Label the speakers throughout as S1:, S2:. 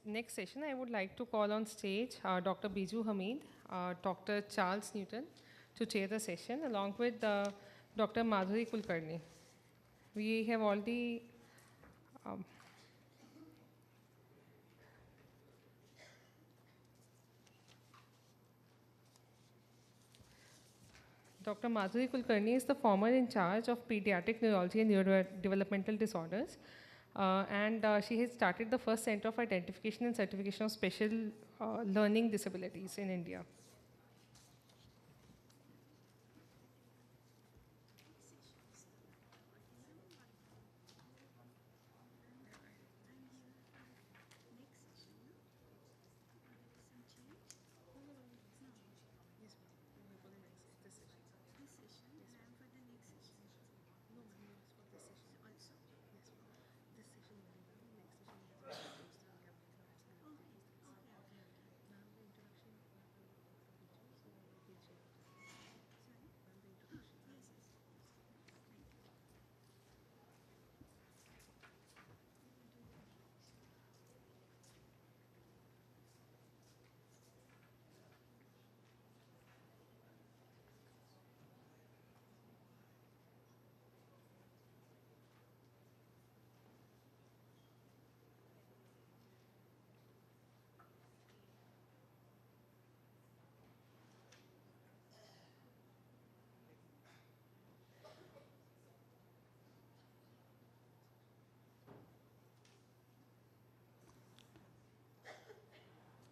S1: next session, I would like to call on stage Dr. Biju Hamid, Dr. Charles Newton to chair the session, along with Dr. Madhuri Kulkarni. We have already Dr. Madhuri Kulkarni is the former in charge of pediatric neurology and neurodevelopmental disorders. She has started the first center of identification and certification of special learning disabilities in India.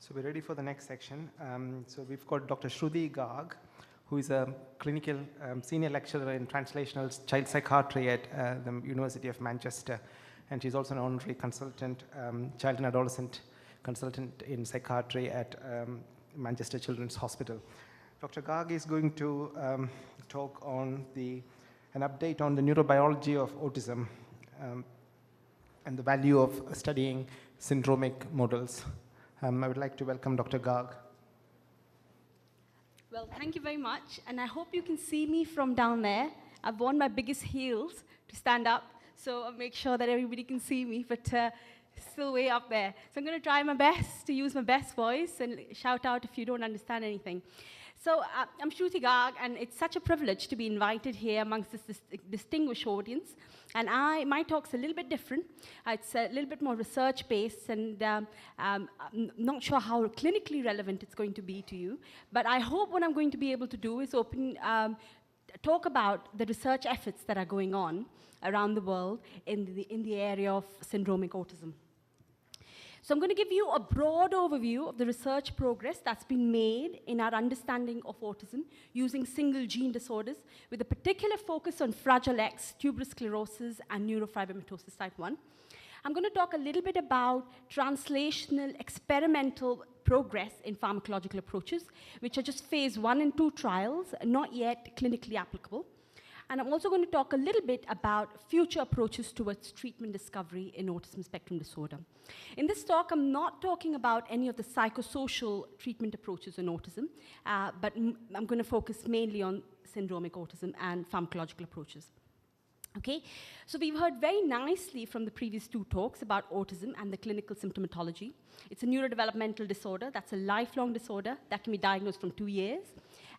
S2: So we're ready for the next section. So we've got Dr. Shruti Garg, who is a clinical senior lecturer in translational child psychiatry at the University of Manchester. And she's also an honorary consultant, child and adolescent consultant in psychiatry at Manchester Children's Hospital. Dr. Garg is going to talk on an update on the neurobiology of autism and the value of studying syndromic models. I would like to welcome Dr. Garg.
S3: Well, thank you very much, and I hope you can see me from down there. I've worn my biggest heels to stand up, so I'll make sure that everybody can see me, but still way up there. So I'm going to try my best to use my best voice and shout out if you don't understand anything. So I'm Shruti Garg, and it's such a privilege to be invited here amongst this distinguished audience. And my talk's a little bit different. It's a little bit more research-based, and I'm not sure how clinically relevant it's going to be to you. But I hope what I'm going to be able to do is talk about the research efforts that are going on around the world in the area of syndromic autism. So I'm going to give you a broad overview of the research progress that's been made in our understanding of autism using single gene disorders with a particular focus on Fragile X, tuberous sclerosis, and neurofibromatosis type 1. I'm going to talk a little bit about translational experimental progress in pharmacological approaches, which are just phase 1 and 2 trials, not yet clinically applicable. And I'm also going to talk a little bit about future approaches towards treatment discovery in autism spectrum disorder. In this talk, I'm not talking about any of the psychosocial treatment approaches in autism, but I'm going to focus mainly on syndromic autism and pharmacological approaches. Okay, so we've heard very nicely from the previous 2 talks about autism and the clinical symptomatology. It's a neurodevelopmental disorder. That's a lifelong disorder that can be diagnosed from 2 years.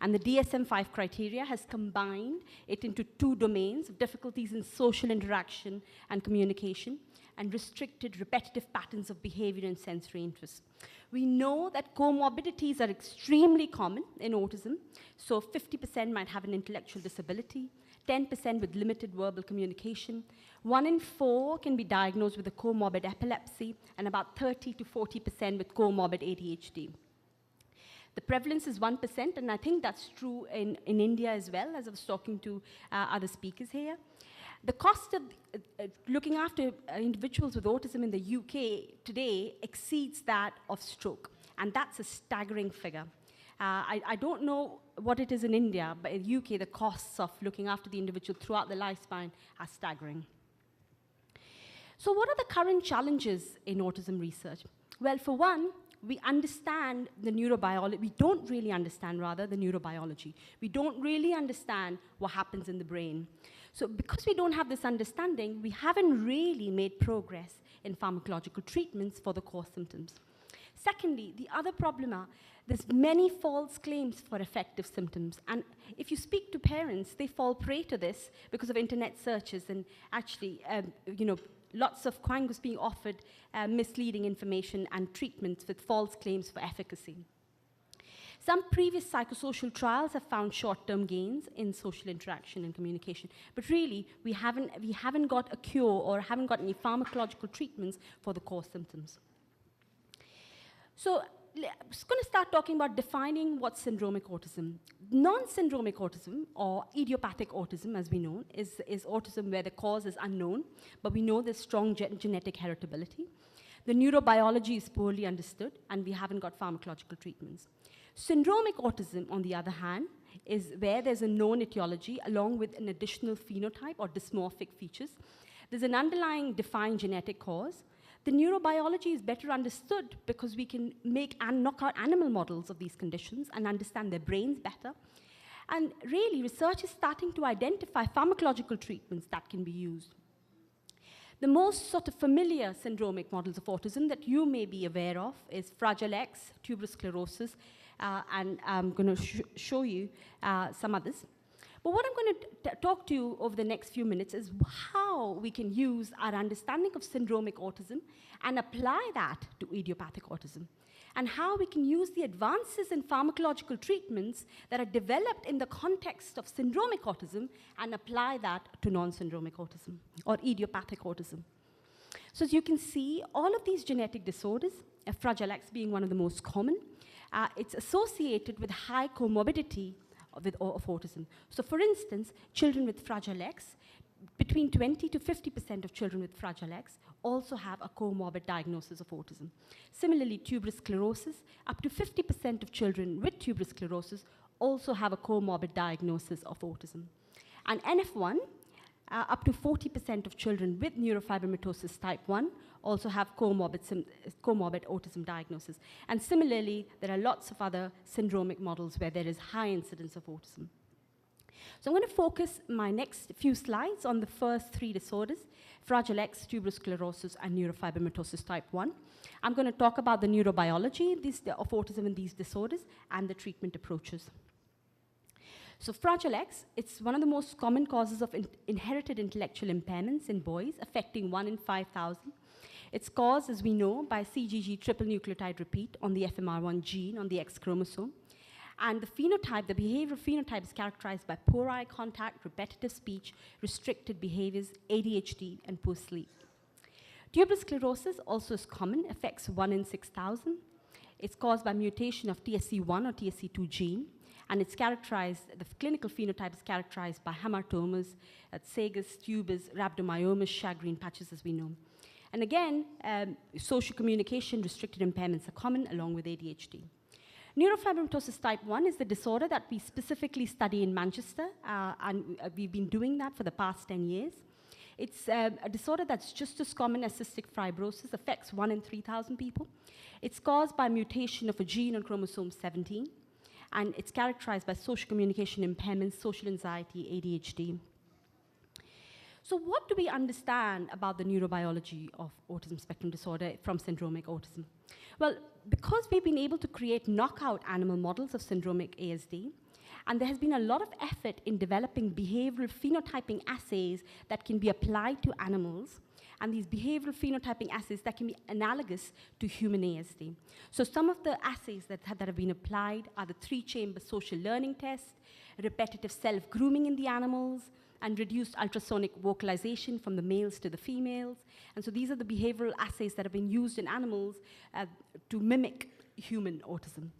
S3: And the DSM-5 criteria has combined it into 2 domains of difficulties in social interaction and communication and restricted repetitive patterns of behavior and sensory interest. We know that comorbidities are extremely common in autism. So 50% might have an intellectual disability, 10% with limited verbal communication, 1 in 4 can be diagnosed with a comorbid epilepsy, and about 30 to 40% with comorbid ADHD. The prevalence is 1%, and I think that's true in India as well, as I was talking to other speakers here. The cost of looking after individuals with autism in the UK today exceeds that of stroke, and that's a staggering figure. I don't know what it is in India, but in the UK, the costs of looking after the individual throughout the lifespan are staggering. So what are the current challenges in autism research? Well, for one, we understand the neurobiology, we don't really understand, rather, the neurobiology. We don't really understand what happens in the brain. So because we don't have this understanding, we haven't really made progress in pharmacological treatments for the core symptoms. Secondly, the other problem are there's many false claims for effective symptoms. And if you speak to parents, they fall prey to this because of internet searches and actually, lots of quangos being offered misleading information and treatments with false claims for efficacy. Some previous psychosocial trials have found short-term gains in social interaction and communication, but really we haven't got a cure or haven't got any pharmacological treatments for the core symptoms. So I'm just going to start talking about defining what's syndromic autism. Non-syndromic autism, or idiopathic autism as we know, is autism where the cause is unknown, but we know there's strong genetic heritability. The neurobiology is poorly understood, and we haven't got pharmacological treatments. Syndromic autism, on the other hand, is where there's a known etiology along with an additional phenotype or dysmorphic features. There's an underlying defined genetic cause. The neurobiology is better understood because we can make and knock out animal models of these conditions and understand their brains better. And really, research is starting to identify pharmacological treatments that can be used. The most sort of familiar syndromic models of autism that you may be aware of is Fragile X, tuberous sclerosis, and I'm going to show you some others. But what I'm going to talk to you over the next few minutes is how we can use our understanding of syndromic autism and apply that to idiopathic autism, and how we can use the advances in pharmacological treatments that are developed in the context of syndromic autism and apply that to non-syndromic autism or idiopathic autism. So as you can see, all of these genetic disorders, Fragile X being one of the most common, it's associated with high comorbidity of autism. So for instance, children with Fragile X, between 20 to 50% of children with Fragile X also have a comorbid diagnosis of autism. Similarly, tuberous sclerosis, up to 50% of children with tuberous sclerosis also have a comorbid diagnosis of autism. And NF1, up to 40% of children with neurofibromatosis type 1 also have comorbid autism diagnosis. And similarly, there are lots of other syndromic models where there is high incidence of autism. So I'm going to focus my next few slides on the first three disorders: Fragile X, tuberous sclerosis, and neurofibromatosis type 1. I'm going to talk about the neurobiology of autism in these disorders and the treatment approaches. So Fragile X, it's one of the most common causes of inherited intellectual impairments in boys, affecting 1 in 5,000. It's caused, as we know, by CGG triple nucleotide repeat on the FMR1 gene on the X chromosome. And the phenotype, the behavioral phenotype, is characterized by poor eye contact, repetitive speech, restricted behaviors, ADHD, and poor sleep. Tuberous sclerosis also is common, affects 1 in 6,000. It's caused by mutation of TSC1 or TSC2 gene. And it's characterized, the clinical phenotype is characterized by hamartomas, sagas, tubers, rhabdomyomas, shagreen patches, as we know. And again, social communication restricted impairments are common, along with ADHD. Neurofibromatosis type 1 is the disorder that we specifically study in Manchester, and we've been doing that for the past 10 years. It's a disorder that's just as common as cystic fibrosis, affects 1 in 3,000 people. It's caused by mutation of a gene on chromosome 17. And it's characterized by social communication impairments, social anxiety, ADHD. So what do we understand about the neurobiology of autism spectrum disorder from syndromic autism? Well, because we've been able to create knockout animal models of syndromic ASD, and there has been a lot of effort in developing behavioral phenotyping assays that can be applied to animals, and these behavioral phenotyping assays that can be analogous to human ASD. So some of the assays that have been applied are the 3-chamber social learning test, repetitive self-grooming in the animals, and reduced ultrasonic vocalization from the males to the females. And so these are the behavioral assays that have been used in animals to mimic human autism.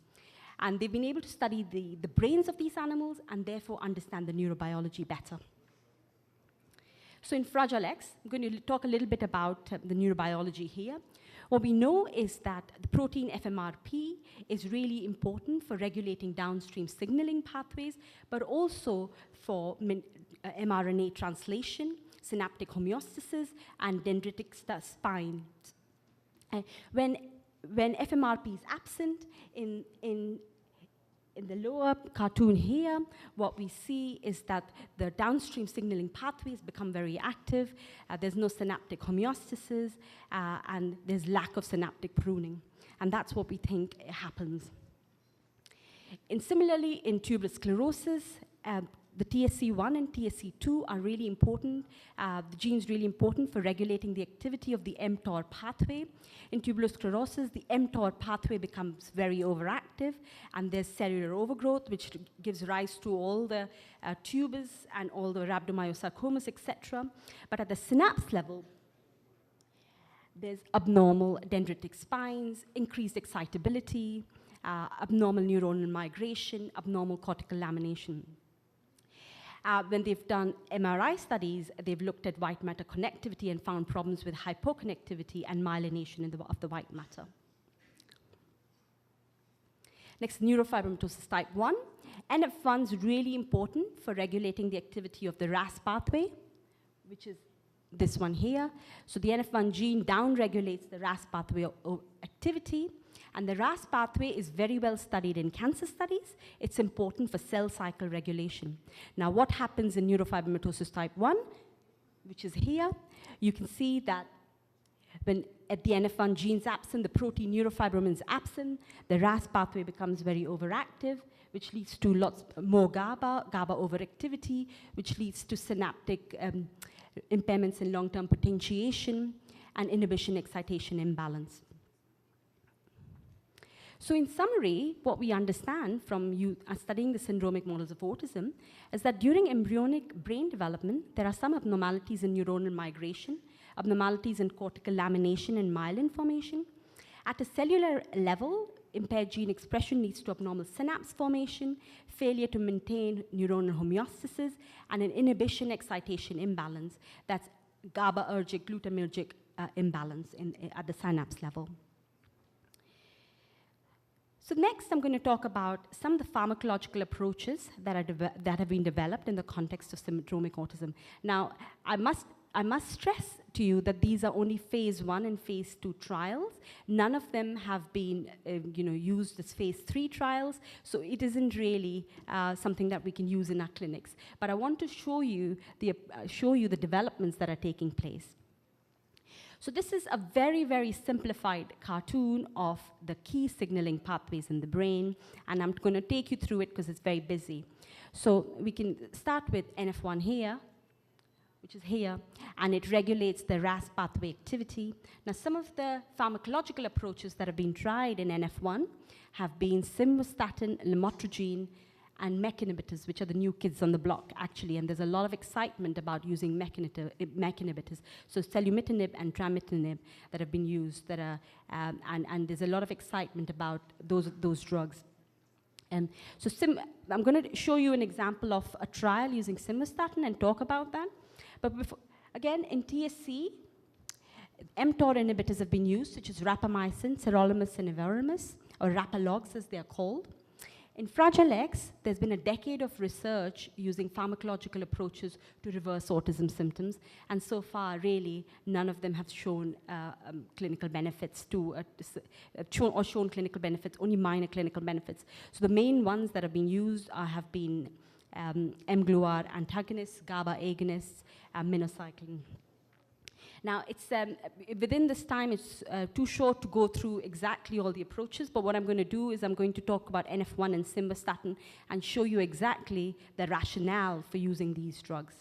S3: And they've been able to study the brains of these animals and therefore understand the neurobiology better. So in Fragile X, I'm going to talk a little bit about the neurobiology here. What we know is that the protein FMRP is really important for regulating downstream signaling pathways, but also for mRNA translation, synaptic homeostasis, and dendritic spine. When when FMRP is absent, in the lower cartoon here, what we see is that the downstream signaling pathways become very active, there's no synaptic homeostasis, and there's lack of synaptic pruning. And that's what we think happens. And similarly, in tuberous sclerosis, the TSC1 and TSC2 are really important. The gene's really important for regulating the activity of the mTOR pathway. In tuberous sclerosis, the mTOR pathway becomes very overactive, and there's cellular overgrowth, which gives rise to all the tubers and all the rhabdomyosarcomas, etc. But at the synapse level, there's abnormal dendritic spines, increased excitability, abnormal neuronal migration, abnormal cortical lamination. When they've done MRI studies, they've looked at white matter connectivity and found problems with hypoconnectivity and myelination of the white matter. Next, neurofibromatosis type 1. NF1 is really important for regulating the activity of the RAS pathway, which is this one here. So the NF1 gene downregulates the RAS pathway activity. And the RAS pathway is very well studied in cancer studies. It's important for cell cycle regulation. Now, what happens in neurofibromatosis type 1, which is here? You can see that when at the NF1 gene is absent, the protein neurofibromin is absent, the RAS pathway becomes very overactive, which leads to lots more GABA overactivity, which leads to synaptic impairments in long-term potentiation and inhibition excitation imbalance. So in summary, what we understand from studying the syndromic models of autism is that during embryonic brain development, there are some abnormalities in neuronal migration, abnormalities in cortical lamination and myelin formation. At a cellular level, impaired gene expression leads to abnormal synapse formation, failure to maintain neuronal homeostasis, and an inhibition excitation imbalance. That's GABAergic, glutamatergic imbalance at the synapse level. So next, I'm going to talk about some of the pharmacological approaches that have been developed in the context of syndromic autism. Now, I must stress to you that these are only phase 1 and phase 2 trials. None of them have been used as phase 3 trials, so it isn't really something that we can use in our clinics. But I want to show you the developments that are taking place. So this is a very, very simplified cartoon of the key signaling pathways in the brain, and I'm going to take you through it because it's very busy. So we can start with NF1 here, which is here, and it regulates the RAS pathway activity. Now, some of the pharmacological approaches that have been tried in NF1 have been simvastatin, lamotrigine, and MEK inhibitors, which are the new kids on the block, actually, and there's a lot of excitement about using MEK inhibitors. So selumetinib and tramitinib that have been used, that are, and there's a lot of excitement about those drugs. So I'm going to show you an example of a trial using simvastatin and talk about that. But again, in TSC, mTOR inhibitors have been used, such as rapamycin, sirolimus, and everolimus, or rapalogs as they are called. In Fragile X, there's been a decade of research using pharmacological approaches to reverse autism symptoms, and so far, really, none of them have shown clinical benefits shown clinical benefits, only minor clinical benefits. So the main ones that have been used have been mGluR antagonists, GABA agonists, minocycline. Now, it's within this time, it's too short to go through exactly all the approaches, but what I'm going to do is I'm going to talk about NF1 and simvastatin and show you exactly the rationale for using these drugs.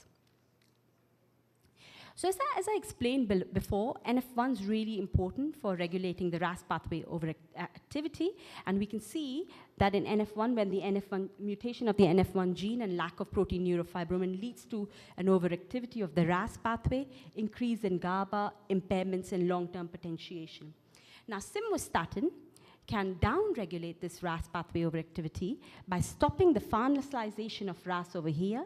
S3: So as I explained before, NF1 is really important for regulating the RAS pathway overactivity, and we can see that in NF1, when the NF1 mutation of the NF1 gene and lack of protein neurofibromin leads to an overactivity of the RAS pathway, increase in GABA, impairments in long-term potentiation. Now, simvastatin can downregulate this RAS pathway overactivity by stopping the farnesylation of RAS over here,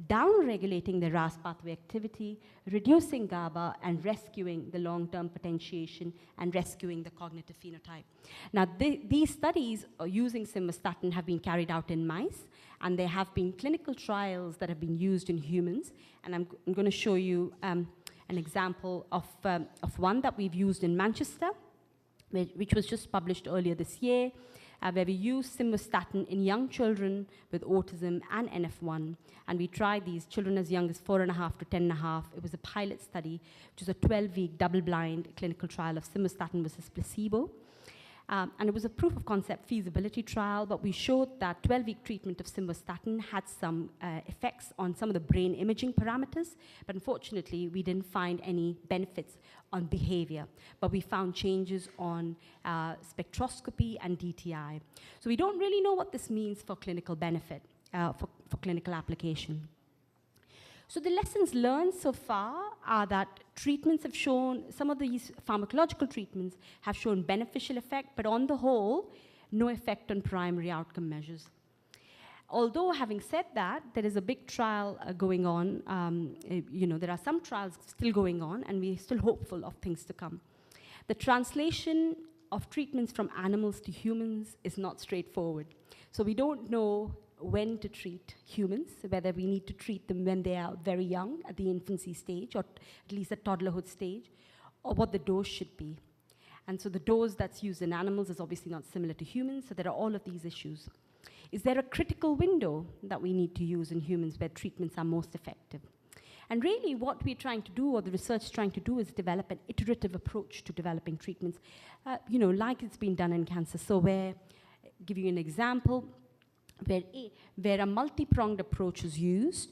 S3: downregulating the RAS pathway activity, reducing GABA, and rescuing the long-term potentiation and rescuing the cognitive phenotype. Now, these studies using simvastatin have been carried out in mice, and there have been clinical trials that have been used in humans, and I'm going to show you an example of one that we've used in Manchester. which was just published earlier this year, where we used simvastatin in young children with autism and NF1. And we tried these children as young as 4.5 to 10.5. It was a pilot study, which was a 12-week double-blind clinical trial of simvastatin versus placebo. And it was a proof of concept feasibility trial, but we showed that 12-week treatment of simvastatin had some effects on some of the brain imaging parameters, but unfortunately, we didn't find any benefits on behavior, but we found changes on spectroscopy and DTI. So we don't really know what this means for clinical benefit, for clinical application. So the lessons learned so far are that treatments have shown, some of these pharmacological treatments have shown beneficial effect, but on the whole, no effect on primary outcome measures. Although, having said that, there is a big trial going on. There are some trials still going on, and we're still hopeful of things to come. The translation of treatments from animals to humans is not straightforward. So we don't know when to treat humans, whether we need to treat them when they are very young, at the infancy stage, or at least at toddlerhood stage, or what the dose should be. And so the dose that's used in animals is obviously not similar to humans, so there are all of these issues. Is there a critical window that we need to use in humans where treatments are most effective? And really what we're trying to do, or the research is trying to do, is develop an iterative approach to developing treatments, like it's been done in cancer. So where, give you an example, where a multi-pronged approach is used,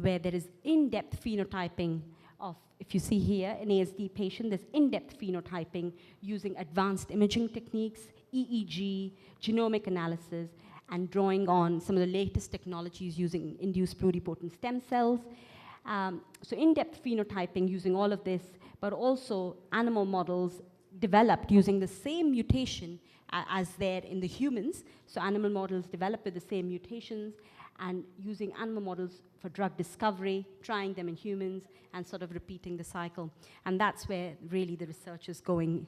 S3: where there is in-depth phenotyping of, if you see here, an ASD patient, there's in-depth phenotyping using advanced imaging techniques, EEG, genomic analysis, and drawing on some of the latest technologies using induced pluripotent stem cells. So in-depth phenotyping using all of this, but also animal models developed using the same mutation as there in the humans. So animal models developed with the same mutations, and using animal models for drug discovery, trying them in humans, and sort of repeating the cycle. And that's where really the research is going.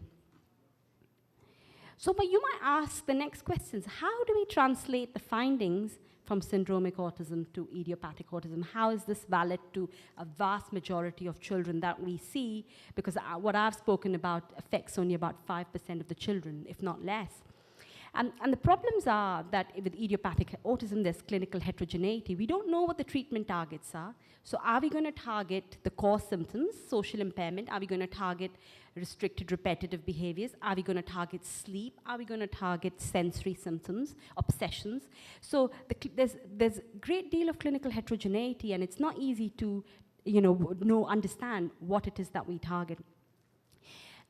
S3: So, but you might ask the next questions. How do we translate the findings from syndromic autism to idiopathic autism? How is this valid to a vast majority of children that we see? Because what I've spoken about affects only about 5% of the children, if not less. And the problems are that with idiopathic autism, there's clinical heterogeneity. We don't know what the treatment targets are. So are we going to target the core symptoms, social impairment? Are we going to target restricted repetitive behaviors? Are we going to target sleep? Are we going to target sensory symptoms, obsessions? So there's a great deal of clinical heterogeneity, and it's not easy to understand what it is that we target.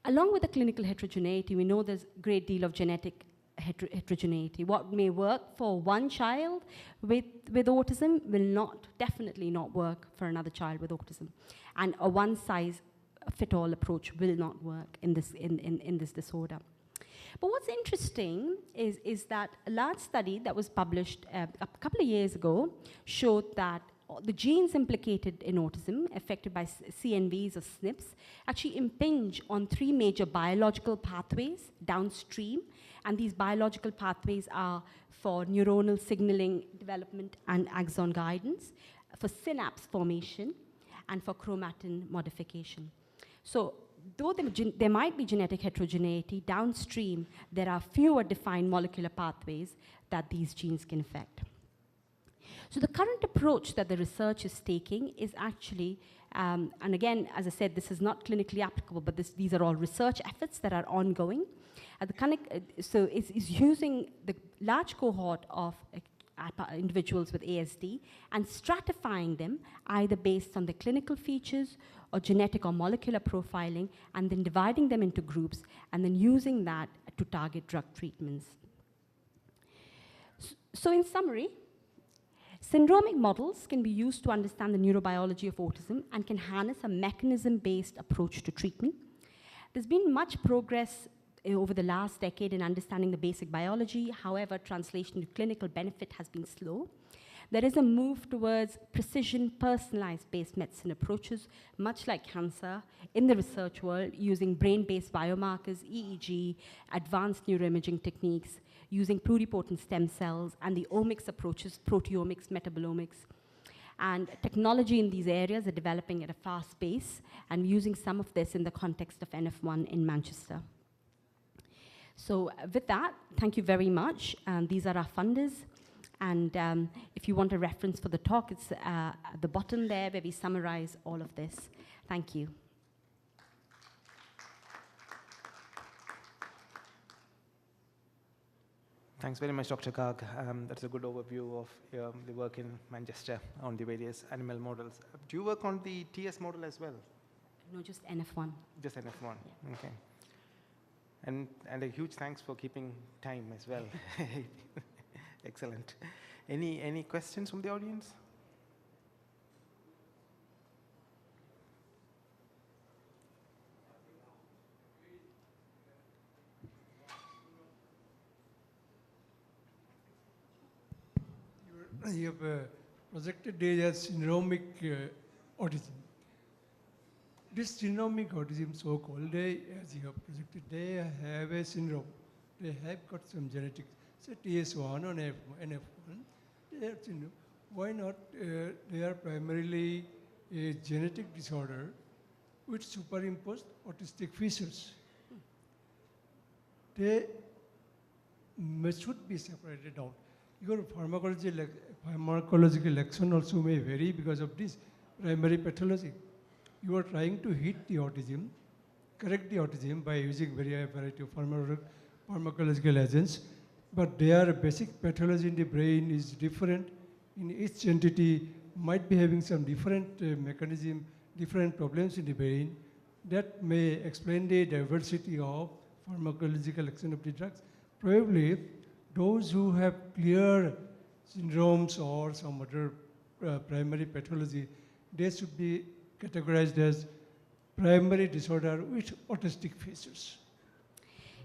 S3: Along with the clinical heterogeneity, we know there's a great deal of genetic heterogeneity. What may work for one child with autism will definitely not work for another child with autism. And a one-size-fit-all approach will not work in this disorder. But what's interesting is that a large study that was published a couple of years ago showed that the genes implicated in autism, affected by CNVs or SNPs, actually impinge on 3 major biological pathways downstream. And these biological pathways are for neuronal signaling development and axon guidance, for synapse formation, and for chromatin modification. So though there might be genetic heterogeneity, downstream there are fewer defined molecular pathways that these genes can affect. So the current approach that the research is taking is actually, and again, as I said, this is not clinically applicable, but these are all research efforts that are ongoing. So it's using the large cohort of individuals with ASD and stratifying them either based on the clinical features or genetic or molecular profiling, and then dividing them into groups, and then using that to target drug treatments. So in summary, syndromic models can be used to understand the neurobiology of autism and can harness a mechanism-based approach to treatment. There's been much progress over the last decade in understanding the basic biology. However, translation to clinical benefit has been slow. There is a move towards precision, personalized-based medicine approaches, much like cancer, in the research world, using brain-based biomarkers, EEG, advanced neuroimaging techniques, using pluripotent stem cells, and the omics approaches, proteomics, metabolomics. And technology in these areas are developing at a fast pace, and using some of this in the context of NF1 in Manchester. So with that, thank you very much. These are our funders. And if you want a reference for the talk, it's at the bottom there where we summarize all of this. Thank you.
S2: Thanks very much, Dr. Garg. That's a good overview of the work in Manchester on the various animal models. Do you work on the TS model as well?
S3: No, just NF1.
S2: Just NF1,
S3: Yeah.
S2: okay. And a huge thanks for keeping time as well. Excellent. Any questions from the audience?
S4: You have projected it as syndromic autism. This syndromic autism, so-called, as you have projected, they have a syndrome. They have got some genetics. So TS1 or NF1, they have syndrome. Why not? They are primarily a genetic disorder with superimposed autistic features. They should be separated out. Your pharmacological action also may vary because of this primary pathology. You are trying to hit the autism, correct the autism by using variety of pharmacological agents, but their basic pathology in the brain is different. In each entity might be having some different mechanism, different problems in the brain that may explain the diversity of pharmacological action of the drugs. Probably those who have clear syndromes or some other primary pathology, they should be categorized as primary disorder with autistic features.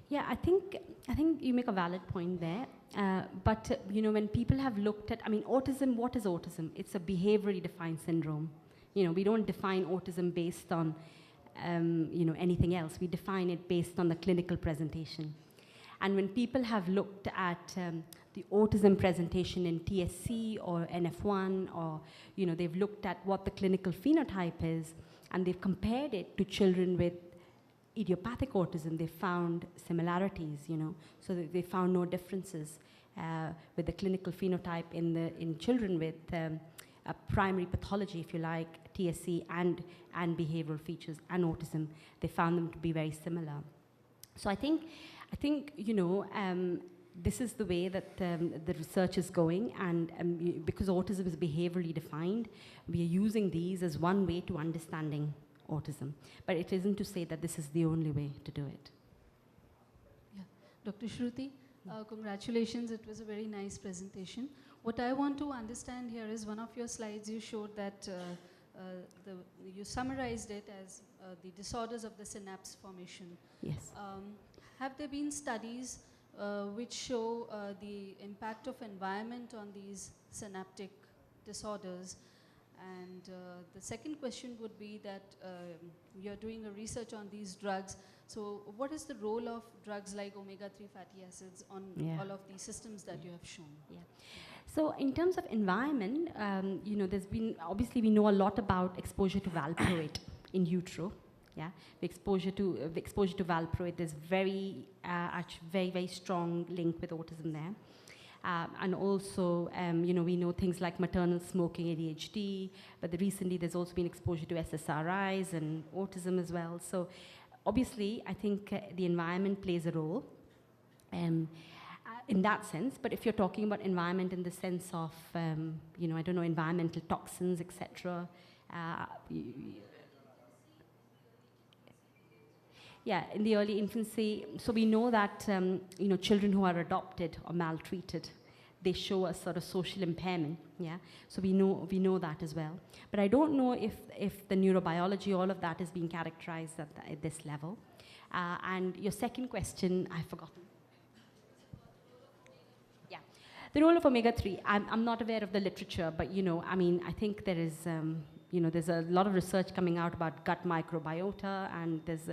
S3: Yeah, I think you make a valid point there. But when people have looked at, autism, what is autism? It's a behaviorally defined syndrome. We don't define autism based on, anything else. We define it based on the clinical presentation. And when people have looked at the autism presentation in TSC or NF1, or they've looked at what the clinical phenotype is, and they've compared it to children with idiopathic autism, they found similarities. So they found no differences with the clinical phenotype in children with a primary pathology, if you like, TSC and behavioral features and autism. They found them to be very similar. So I think this is the way that the research is going, and because autism is behaviorally defined, we are using these as one way to understanding autism. But it isn't to say that this is the only way to do it.
S5: Yeah. Dr. Shruti, congratulations. It was a very nice presentation. What I want to understand here is one of your slides you showed that you summarized it as the disorders of the synapse formation.
S3: Yes.
S5: Have there been studies which show the impact of environment on these synaptic disorders? And the second question would be that you're doing a research on these drugs. So what is the role of drugs like omega-3 fatty acids on all of these systems that you have shown?
S3: Yeah. So in terms of environment, there's been, obviously we know a lot about exposure to valproate in utero. Yeah, the exposure to valproate, there's very strong link with autism there. And also, we know things like maternal smoking, ADHD, but recently there's also been exposure to SSRIs and autism as well. So obviously, I think the environment plays a role in that sense. But if you're talking about environment in the sense of, environmental toxins, etc., yeah, in the early infancy, so we know that children who are adopted or maltreated, they show a sort of social impairment. Yeah, so we know that as well. But I don't know if the neurobiology, all of that, is being characterized at this level. And your second question, I've forgotten. Yeah, the role of omega-3. I'm not aware of the literature, but I think there is. There's a lot of research coming out about gut microbiota, and there's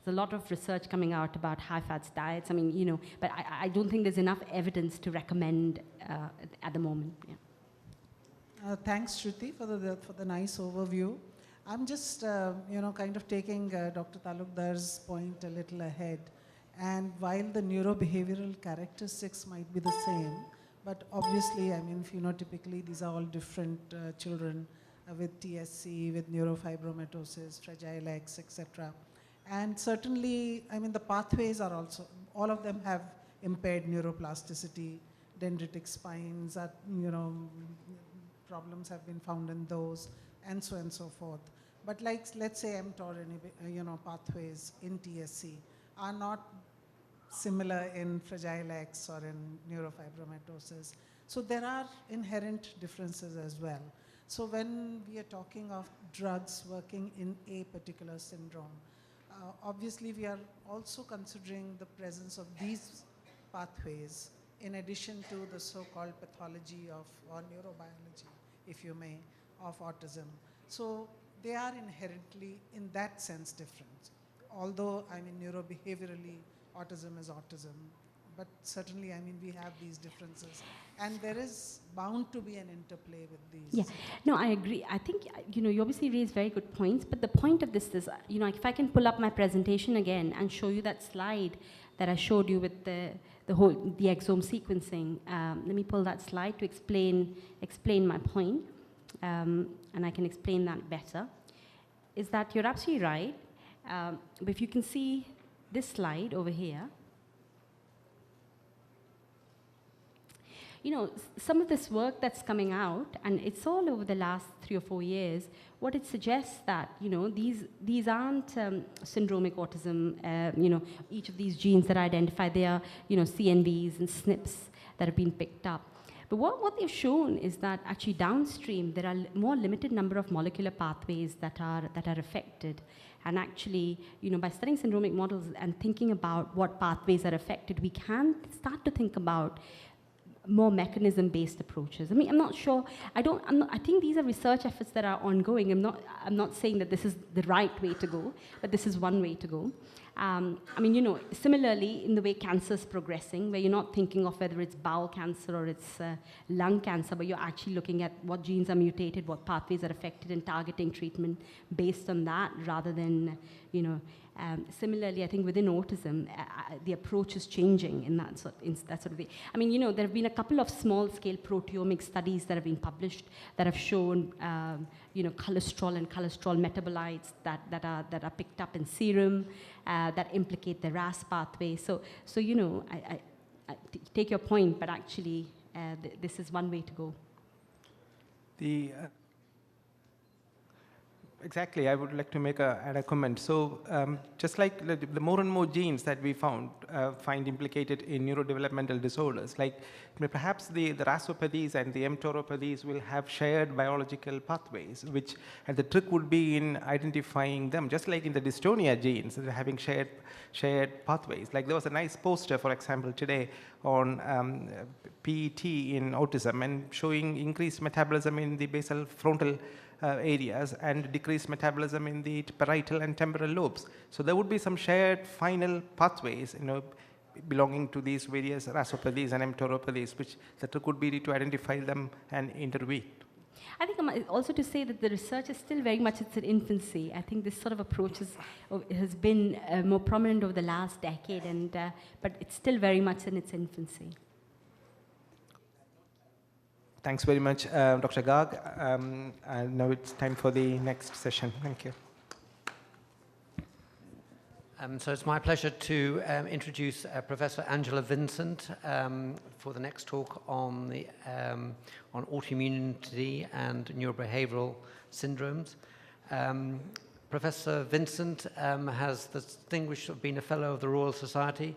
S3: a lot of research coming out about high-fat diets. But I don't think there's enough evidence to recommend at the moment. Yeah.
S6: Thanks, Shruti, for the nice overview. I'm just, kind of taking Dr. Talukdar's point a little ahead. And while the neurobehavioral characteristics might be the same, but obviously, I mean, phenotypically, these are all different children with TSC, with neurofibromatosis, Fragile X, etc. And certainly, I mean, the pathways are also, all of them have impaired neuroplasticity, dendritic spines, are, problems have been found in those, and so on and so forth. But like, let's say mTOR, pathways in TSC are not similar in Fragile X or in neurofibromatosis. So there are inherent differences as well. So when we are talking of drugs working in a particular syndrome, obviously we are also considering the presence of these pathways in addition to the so-called pathology of, or neurobiology, if you may, of autism. So they are inherently, in that sense, different. Although, I mean, neurobehaviorally, autism is autism, but certainly, I mean, we have these differences. And there is bound to be an interplay with these.
S3: Yeah, no, I agree. I think, you obviously raised very good points, but the point of this is, if I can pull up my presentation again and show you that slide that I showed you with the exome sequencing. Let me pull that slide to explain my point, and I can explain that better. Is that you're absolutely right, but if you can see this slide over here, some of this work that's coming out, and it's all over the last 3 or 4 years, what it suggests that, these aren't syndromic autism, each of these genes that are identified, they are, CNVs and SNPs that have been picked up. But what they've shown is that actually downstream, there are more limited number of molecular pathways that are affected. And actually, by studying syndromic models and thinking about what pathways are affected, we can start to think about more mechanism-based approaches. I mean, I'm not sure. I think these are research efforts that are ongoing. I'm not saying that this is the right way to go, but this is one way to go. I mean, similarly, in the way cancer is progressing, where you're not thinking of whether it's bowel cancer or it's lung cancer, but you're actually looking at what genes are mutated, what pathways are affected, and targeting treatment based on that, rather than, similarly, I think within autism, the approach is changing in that sort of way. I mean, there have been a couple of small-scale proteomic studies that have been published that have shown, cholesterol and cholesterol metabolites that are picked up in serum that implicate the RAS pathway. So I take your point, but actually, this is one way to go.
S2: Exactly, I would like to add a comment. So just like the more and more genes that we find implicated in neurodevelopmental disorders, like perhaps the rasopathies and the mTORopathies will have shared biological pathways, and the trick would be in identifying them, just like in the dystonia genes, they're having shared pathways. Like there was a nice poster, for example, today on PET in autism and showing increased metabolism in the basal frontal areas and decreased metabolism in the parietal and temporal lobes. So there would be some shared final pathways, belonging to these various rasopathies and mTORopathies, which the trick could be to identify them and intervene.
S3: I think also to say that the research is still very much in its infancy. I think this sort of approach has been more prominent over the last decade, but it's still very much in its infancy.
S2: Thanks very much, Dr. Garg. And now it's time for the next session. Thank you.
S7: So it's my pleasure to introduce Professor Angela Vincent for the next talk on autoimmunity and neurobehavioral syndromes. Professor Vincent has the distinguished of being a Fellow of the Royal Society,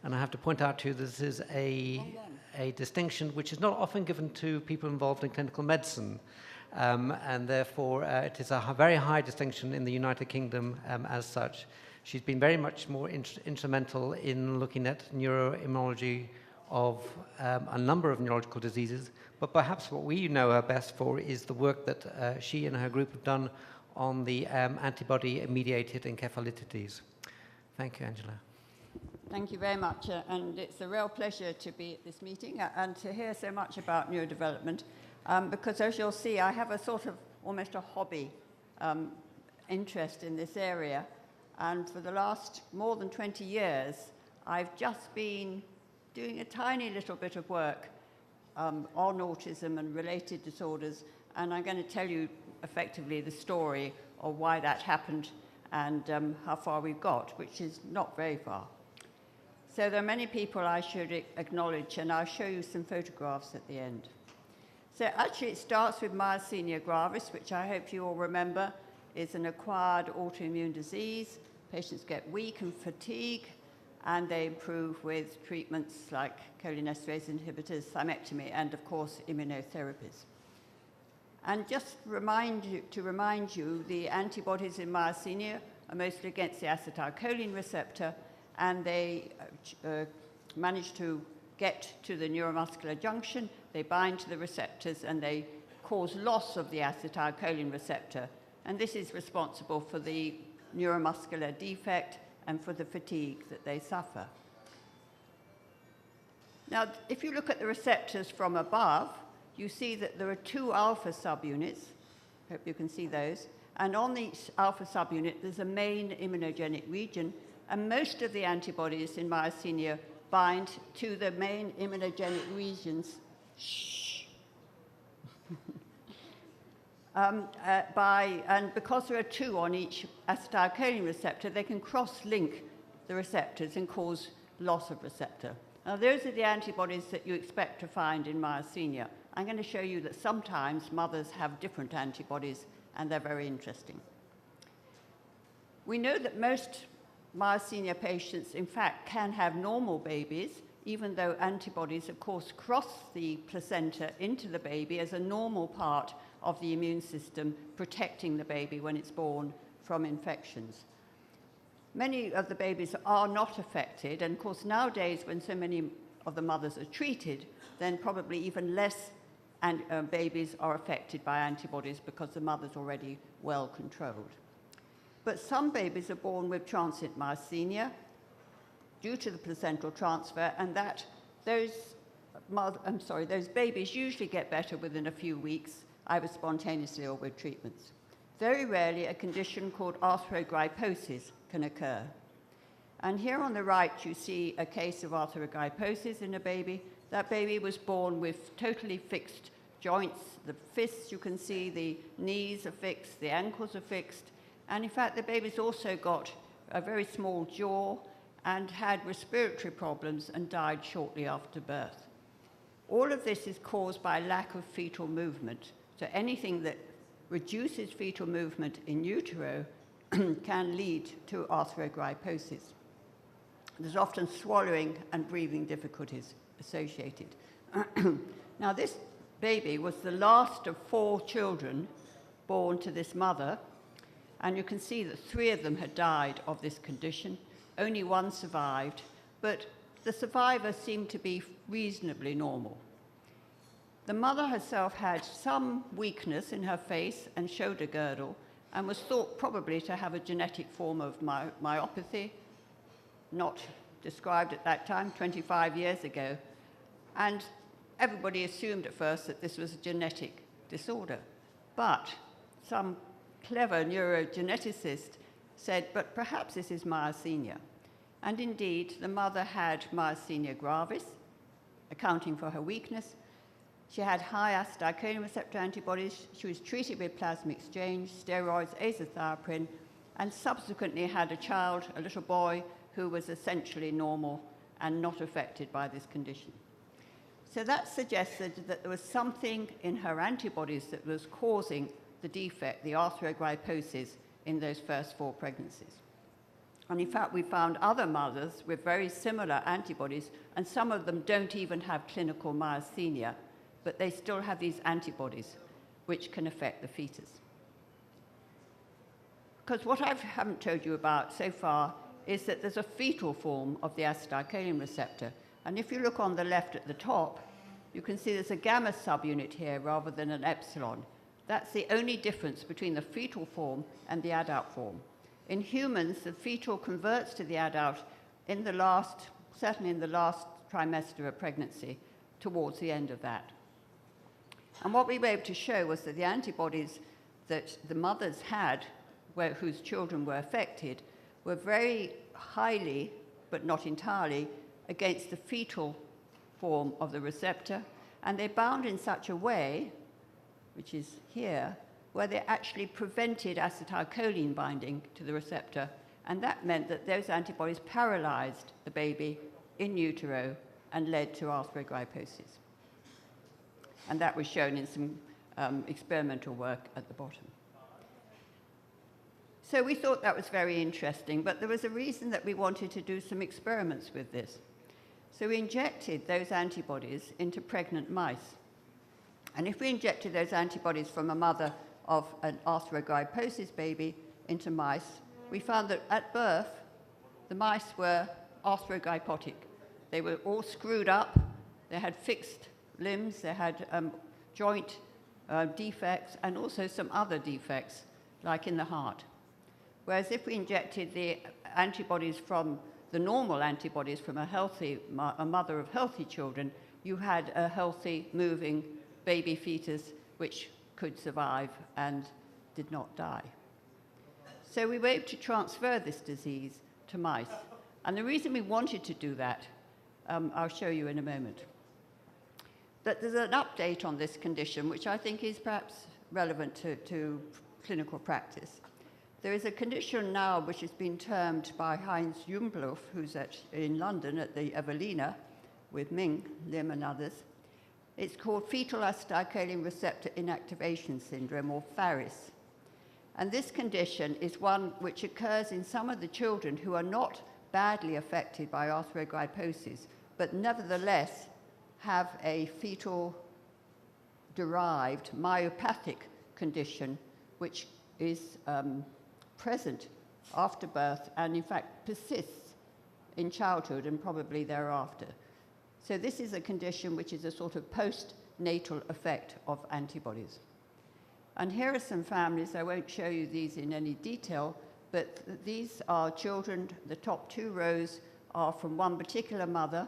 S7: and I have to point out to you this is a distinction which is not often given to people involved in clinical medicine, and therefore it is a very high distinction in the United Kingdom as such. She's been very much more instrumental in looking at neuroimmunology of a number of neurological diseases, but perhaps what we know her best for is the work that she and her group have done on the antibody-mediated encephalitis. Thank you, Angela.
S8: Thank you very much, and it's a real pleasure to be at this meeting and to hear so much about neurodevelopment, because as you'll see, I have a sort of almost a hobby interest in this area, and for the last more than 20 years, I've just been doing a tiny little bit of work on autism and related disorders, and I'm going to tell you effectively the story of why that happened and how far we've got, which is not very far. So there are many people I should acknowledge, and I'll show you some photographs at the end. So actually it starts with myasthenia gravis, which I hope you all remember is an acquired autoimmune disease. Patients get weak and fatigue, and they improve with treatments like cholinesterase inhibitors, thymectomy, and of course immunotherapies. And just to remind you, the antibodies in myasthenia are mostly against the acetylcholine receptor, and they manage to get to the neuromuscular junction, they bind to the receptors, and they cause loss of the acetylcholine receptor. And this is responsible for the neuromuscular defect and for the fatigue that they suffer. Now, if you look at the receptors from above, you see that there are 2 alpha subunits. Hope you can see those. And on each alpha subunit, there's a main immunogenic region, and most of the antibodies in myasthenia bind to the main immunogenic regions and because there are 2 on each acetylcholine receptor, they can cross-link the receptors and cause loss of receptor. Now, those are the antibodies that you expect to find in myasthenia. I'm going to show you that sometimes mothers have different antibodies, and they're very interesting. We know that most myasthenia patients, in fact, can have normal babies, even though antibodies, of course, cross the placenta into the baby as a normal part of the immune system, protecting the baby when it's born from infections. Many of the babies are not affected, and of course, nowadays, when so many of the mothers are treated, then probably even less babies are affected by antibodies because the mother's already well controlled. But some babies are born with transient myasthenia due to the placental transfer, and that those babies usually get better within a few weeks, either spontaneously or with treatments. Very rarely, a condition called arthrogryposis can occur. And here on the right, you see a case of arthrogryposis in a baby. That baby was born with totally fixed joints. The fists, you can see, the knees are fixed, the ankles are fixed. And in fact, the baby's also got a very small jaw and had respiratory problems and died shortly after birth. All of this is caused by lack of fetal movement. So anything that reduces fetal movement in utero can lead to arthrogryposis. There's often swallowing and breathing difficulties associated. Now, this baby was the last of 4 children born to this mother, and you can see that 3 of them had died of this condition. Only 1 survived, but the survivor seemed to be reasonably normal. The mother herself had some weakness in her face and shoulder girdle, and was thought probably to have a genetic form of myopathy, not described at that time, 25 years ago. And everybody assumed at first that this was a genetic disorder. But some clever neurogeneticist said, but perhaps this is myasthenia. And indeed, the mother had myasthenia gravis, accounting for her weakness. She had high acetylcholine receptor antibodies. She was treated with plasma exchange, steroids, azathioprine, and subsequently had a child, a little boy, who was essentially normal and not affected by this condition. So that suggested that there was something in her antibodies that was causing the defect, the arthrogryposis, in those first 4 pregnancies. And in fact, we found other mothers with very similar antibodies, and some of them don't even have clinical myasthenia, but they still have these antibodies, which can affect the fetus. Because what I haven't told you about so far is that there's a fetal form of the acetylcholine receptor. And if you look on the left at the top, you can see there's a gamma subunit here rather than an epsilon. That's the only difference between the fetal form and the adult form. In humans, the fetal converts to the adult certainly in the last trimester of pregnancy, towards the end of that. And what we were able to show was that the antibodies that the mothers had, whose children were affected, were very highly but not entirely, against the fetal form of the receptor, and they bound in such a way, which is here, where they actually prevented acetylcholine binding to the receptor, and that meant that those antibodies paralyzed the baby in utero and led to arthrogryposis. And that was shown in some experimental work at the bottom. So we thought that was very interesting, but there was a reason that we wanted to do some experiments with this. So we injected those antibodies into pregnant mice. And if we injected those antibodies from a mother of an arthrogryposis baby into mice, we found that at birth, the mice were arthrogrypotic. They were all screwed up, they had fixed limbs, they had joint defects, and also some other defects, like in the heart. Whereas if we injected the antibodies from the normal antibodies from a mother of healthy children, you had a healthy, moving baby fetus which could survive and did not die. So we were able to transfer this disease to mice. And the reason we wanted to do that, I'll show you in a moment. But there's an update on this condition, which I think is perhaps relevant to clinical practice. There is a condition now which has been termed by Heinz Jumbluff, who's in London at the Evelina, with Ming, Lim and others. It's called fetal acetylcholine receptor inactivation syndrome, or FARIS. And this condition is one which occurs in some of the children who are not badly affected by arthrogryposis, but nevertheless have a fetal-derived myopathic condition which is present after birth and in fact persists in childhood and probably thereafter. So this is a condition which is a sort of postnatal effect of antibodies. And here are some families. I won't show you these in any detail, but these are children. The top two rows are from one particular mother.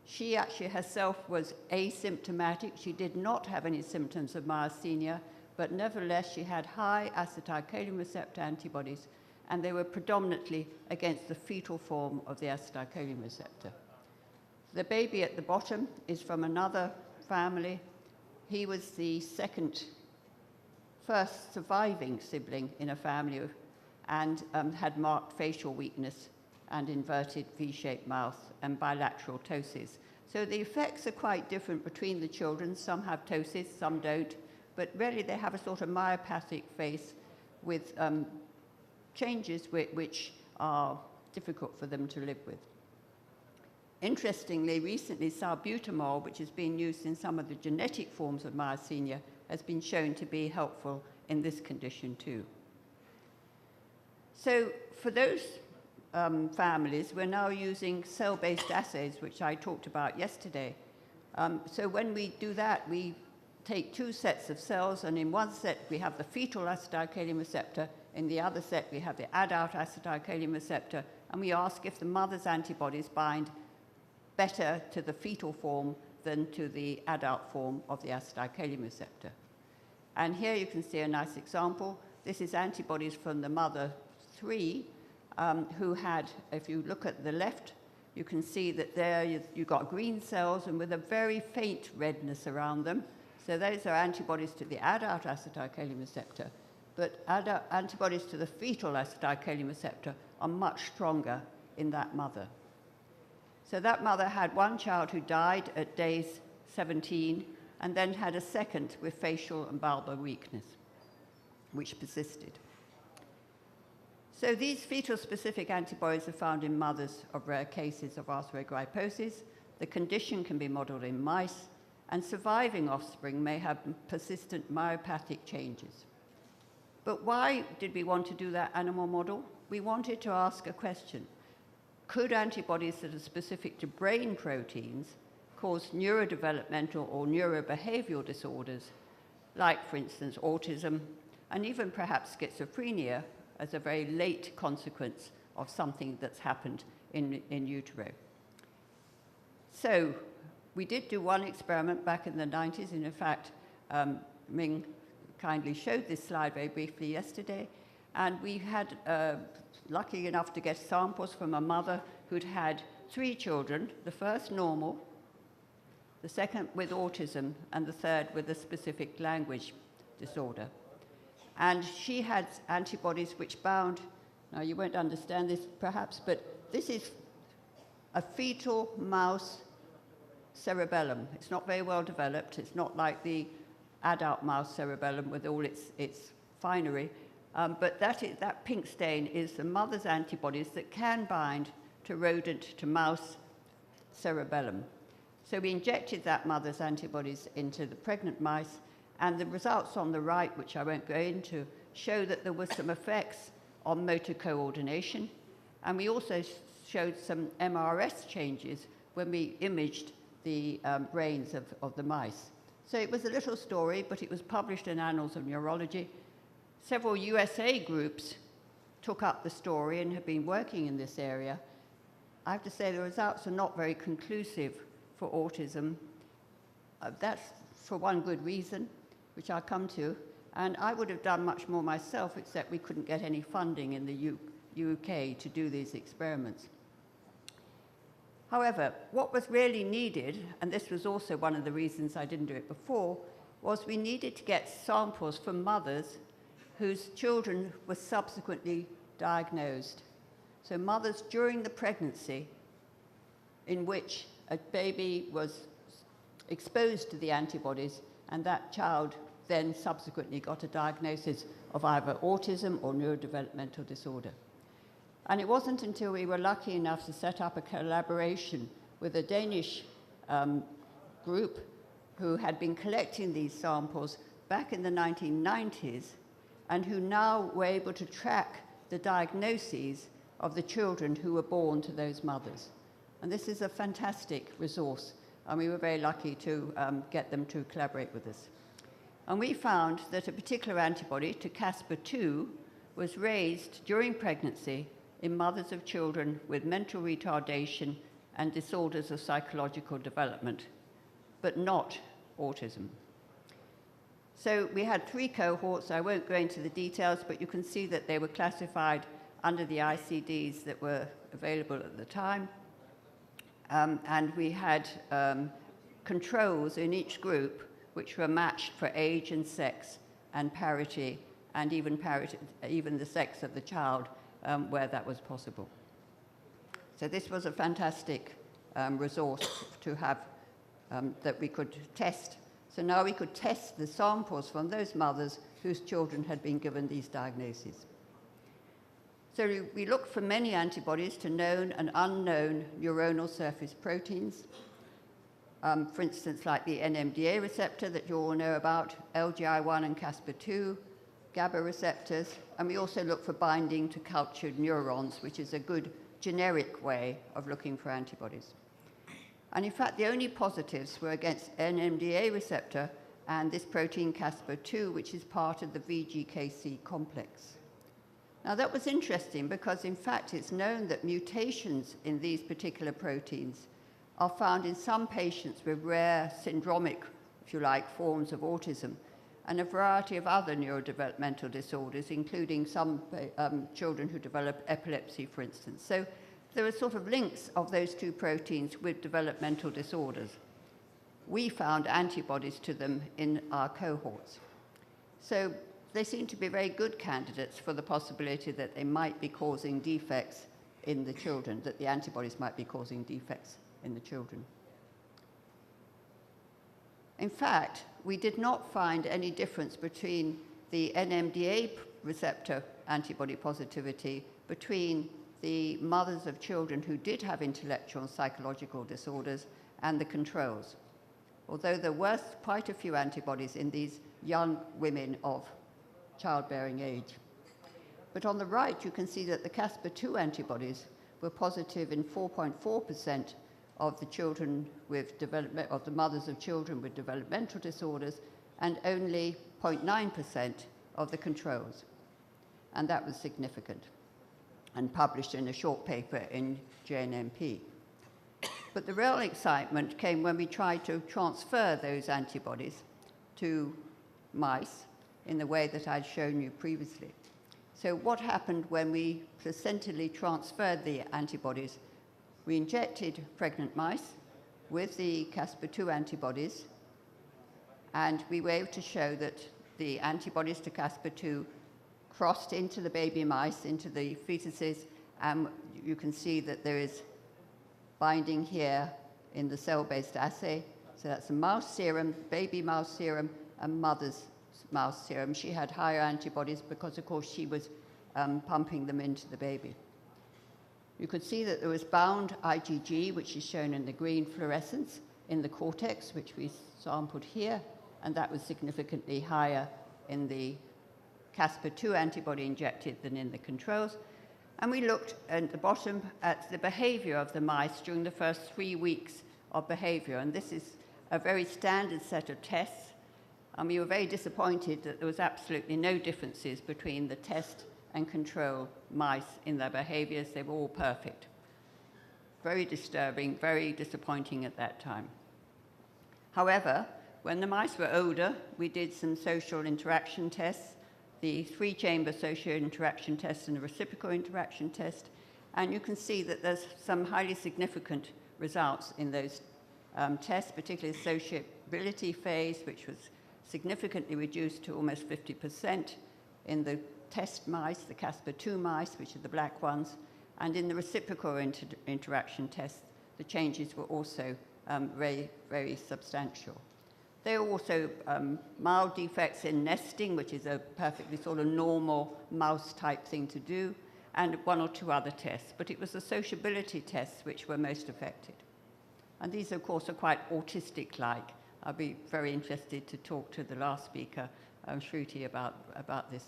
S8: She actually herself was asymptomatic. She did not have any symptoms of myasthenia, but nevertheless she had high acetylcholine receptor antibodies, and they were predominantly against the fetal form of the acetylcholine receptor. The baby at the bottom is from another family. He was the first surviving sibling in a family, and had marked facial weakness and inverted V-shaped mouth and bilateral ptosis. So the effects are quite different between the children. Some have ptosis, some don't, but really they have a sort of myopathic face with changes which are difficult for them to live with. Interestingly, recently salbutamol, which has been used in some of the genetic forms of myasthenia, has been shown to be helpful in this condition too. So for those families, we're now using cell-based assays, which I talked about yesterday. So when we do that, we take two sets of cells, and in one set we have the fetal acetylcholine receptor, in the other set we have the adult acetylcholine receptor, and we ask if the mother's antibodies bind better to the fetal form than to the adult form of the acetylcholine receptor. And here you can see a nice example. This is antibodies from the mother 3, who had, if you look at the left, you can see that there you've got green cells and with a very faint redness around them. So those are antibodies to the adult acetylcholine receptor, but antibodies to the fetal acetylcholine receptor are much stronger in that mother. So that mother had one child who died at days 17 and then had a second with facial and bulbar weakness, which persisted. So these fetal-specific antibodies are found in mothers of rare cases of arthrogryposis. The condition can be modeled in mice, and surviving offspring may have persistent myopathic changes. But why did we want to do that animal model? We wanted to ask a question. Could antibodies that are specific to brain proteins cause neurodevelopmental or neurobehavioral disorders, like, for instance, autism, and even perhaps schizophrenia, as a very late consequence of something that's happened in utero? So we did do one experiment back in the 90s, and in fact, Ming kindly showed this slide very briefly yesterday, and we had lucky enough to get samples from a mother who'd had 3 children, the first normal, the second with autism, and the third with a specific language disorder. And she had antibodies which bound, now you won't understand this perhaps, but this is a fetal mouse cerebellum. It's not very well developed. It's not like the adult mouse cerebellum with all its finery. But that pink stain is the mother's antibodies that can bind to rodent, to mouse cerebellum. So we injected that mother's antibodies into the pregnant mice, and the results on the right, which I won't go into, show that there were some effects on motor coordination. And we also showed some MRS changes when we imaged the brains of the mice. So it was a little story, but it was published in Annals of Neurology. Several USA groups took up the story and have been working in this area. I have to say the results are not very conclusive for autism. That's for one good reason, which I'll come to. And I would have done much more myself, except we couldn't get any funding in the UK to do these experiments. However, what was really needed, and this was also one of the reasons I didn't do it before, was we needed to get samples from mothers whose children were subsequently diagnosed. So mothers during the pregnancy in which a baby was exposed to the antibodies, and that child then subsequently got a diagnosis of either autism or neurodevelopmental disorder. And it wasn't until we were lucky enough to set up a collaboration with a Danish group who had been collecting these samples back in the 1990s and who now were able to track the diagnoses of the children who were born to those mothers. And this is a fantastic resource, and we were very lucky to get them to collaborate with us. And we found that a particular antibody to Caspr2 was raised during pregnancy in mothers of children with mental retardation and disorders of psychological development, but not autism. So we had 3 cohorts. I won't go into the details, but you can see that they were classified under the ICDs that were available at the time. And we had controls in each group which were matched for age and sex and parity, and even the sex of the child where that was possible. So this was a fantastic resource to have that we could test. So now we could test the samples from those mothers whose children had been given these diagnoses. So we looked for many antibodies to known and unknown neuronal surface proteins. For instance, like the NMDA receptor that you all know about, LGI1 and Caspr2, GABA receptors, and we also look for binding to cultured neurons, which is a good generic way of looking for antibodies. And in fact, the only positives were against NMDA receptor and this protein Caspr2, which is part of the VGKC complex. Now that was interesting because in fact it's known that mutations in these particular proteins are found in some patients with rare syndromic, if you like, forms of autism, and a variety of other neurodevelopmental disorders, including some children who develop epilepsy, for instance. So there are sort of links of those 2 proteins with developmental disorders. We found antibodies to them in our cohorts. So they seem to be very good candidates for the possibility that they might be causing defects in the children, that the antibodies might be causing defects in the children. In fact, we did not find any difference between the NMDA receptor antibody positivity between the mothers of children who did have intellectual and psychological disorders and the controls, although there were quite a few antibodies in these young women of childbearing age. But on the right, you can see that the Caspr2 antibodies were positive in 4.4% of the children with of the mothers of children with developmental disorders, and only 0.9% of the controls. And that was significant, and published in a short paper in JNMP. But the real excitement came when we tried to transfer those antibodies to mice in the way that I'd shown you previously. So what happened when we placentally transferred the antibodies we injected pregnant mice with the Caspar-2 antibodies, and we were able to show that the antibodies to Caspar-2 crossed into the baby mice, into the fetuses, and you can see that there is binding here in the cell-based assay. So that's a mouse serum, baby mouse serum, and mother's mouse serum. She had higher antibodies because, of course, she was pumping them into the baby. You could see that there was bound IgG, which is shown in the green fluorescence, in the cortex, which we sampled here, and that was significantly higher in the Caspar-2 antibody injected than in the controls. And we looked at the bottom at the behavior of the mice during the first 3 weeks of behavior, and this is a very standard set of tests. And we were very disappointed that there was absolutely no differences between the test and control mice in their behaviors. They were all perfect. Very disturbing, very disappointing at that time. However, when the mice were older, we did some social interaction tests, the 3-chamber social interaction test and the reciprocal interaction test, and you can see that there's some highly significant results in those tests, particularly the sociability phase, which was significantly reduced to almost 50% in the test mice, the Caspar-2 mice, which are the black ones, and in the reciprocal interaction test, the changes were also very, very substantial. There are also mild defects in nesting, which is a perfectly sort of normal mouse-type thing to do, and 1 or 2 other tests. But it was the sociability tests which were most affected. And these, of course, are quite autistic-like. I'll be very interested to talk to the last speaker, Shruti, about this.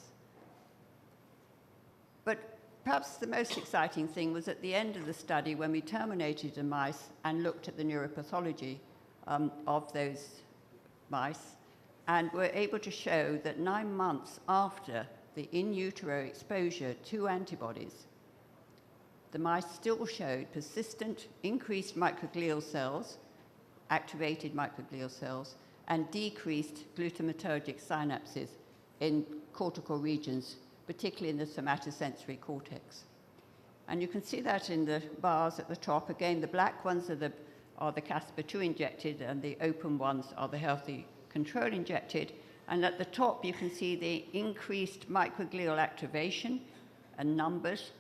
S8: But perhaps the most exciting thing was at the end of the study when we terminated the mice and looked at the neuropathology of those mice, and were able to show that 9 months after the in utero exposure to antibodies, the mice still showed persistent increased microglial cells, activated microglial cells, and decreased glutamatergic synapses in cortical regions, particularly in the somatosensory cortex. And you can see that in the bars at the top. Again, the black ones are the Caspar-2 injected, and the open ones are the healthy control injected. And at the top, you can see the increased microglial activation and numbers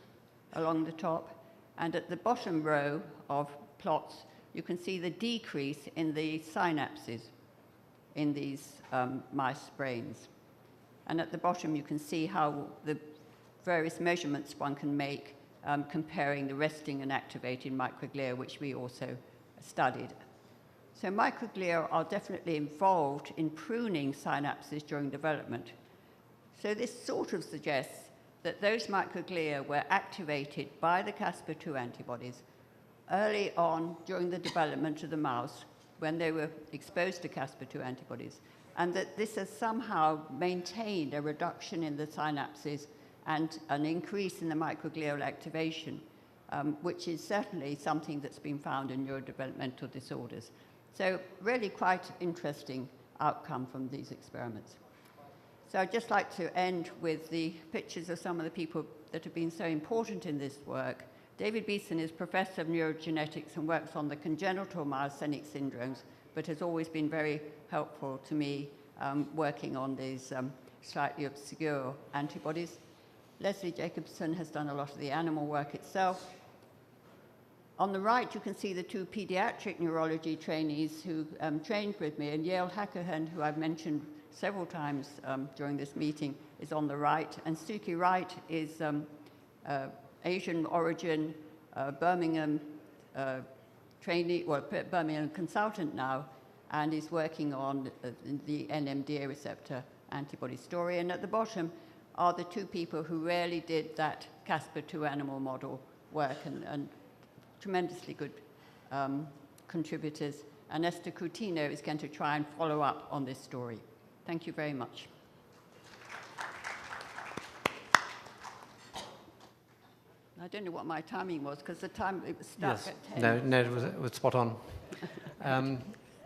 S8: along the top. And at the bottom row of plots, you can see the decrease in the synapses in these mice brains. And at the bottom, you can see how the various measurements one can make comparing the resting and activated microglia, which we also studied. So microglia are definitely involved in pruning synapses during development. So this sort of suggests that those microglia were activated by the Caspar-2 antibodies early on during the development of the mouse when they were exposed to Caspar-2 antibodies, and that this has somehow maintained a reduction in the synapses and an increase in the microglial activation, which is certainly something that's been found in neurodevelopmental disorders. So really quite interesting outcome from these experiments. So I'd just like to end with the pictures of some of the people that have been so important in this work. David Beeson is professor of neurogenetics and works on the congenital myasthenic syndromes, but has always been very helpful to me working on these slightly obscure antibodies. Leslie Jacobson has done a lot of the animal work itself. On the right, you can see the 2 pediatric neurology trainees who trained with me, and Yael Hackerhand, who I've mentioned several times during this meeting, is on the right, and Suki Wright is Asian origin, Birmingham trainee, well, Birmingham consultant now, and is working on the NMDA receptor antibody story. And at the bottom are the 2 people who really did that Caspar-2 animal model work, and tremendously good contributors. And Esther Coutinho is going to try and follow up on this story. Thank you very much. I don't know what my timing was, because the time it was stuck at 10.
S7: No, it was spot on.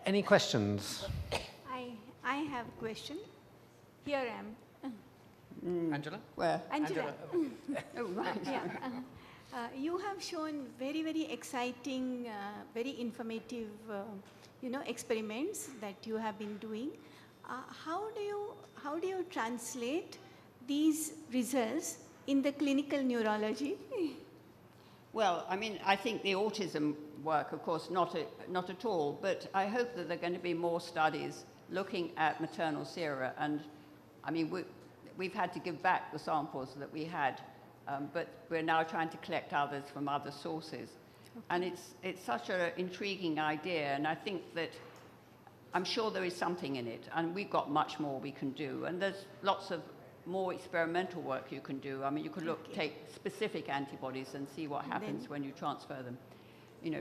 S7: Any questions?
S9: I have a question. Here I am.
S7: Angela?
S8: Where?
S9: Angela.
S8: Oh, right.
S9: Yeah. You have shown very, very exciting, very informative, experiments that you have been doing. How do you translate these results in the clinical neurology?
S8: Well, I mean, I think the autism work, of course, not at all, but I hope that there are going to be more studies looking at maternal sera. And I mean, we've had to give back the samples that we had, but we're now trying to collect others from other sources. Okay. And it's such an intriguing idea, and I think that I'm sure there is something in it, and we've got much more we can do. And there's lots of more experimental work you can do. I mean, you could take specific antibodies and see what happens when you transfer them,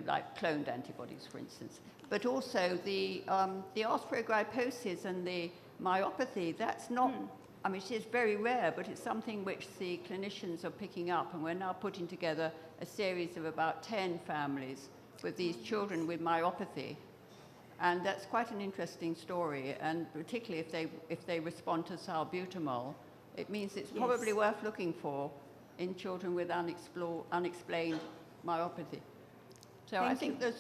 S8: like cloned antibodies, for instance. But also the arthrogryposis and the myopathy, that's not, I mean, it is very rare, but it's something which the clinicians are picking up, and we're now putting together a series of about 10 families with these children with myopathy. And that's quite an interesting story, and particularly if they respond to salbutamol, it means it's probably worth looking for in children with unexplained myopathy. So I think there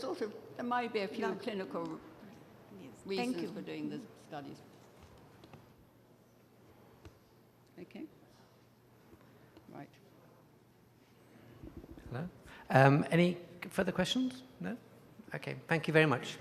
S8: might be a few clinical reasons for doing the studies. Okay. Right.
S7: Hello. Any further questions? No? Okay. Thank you very much.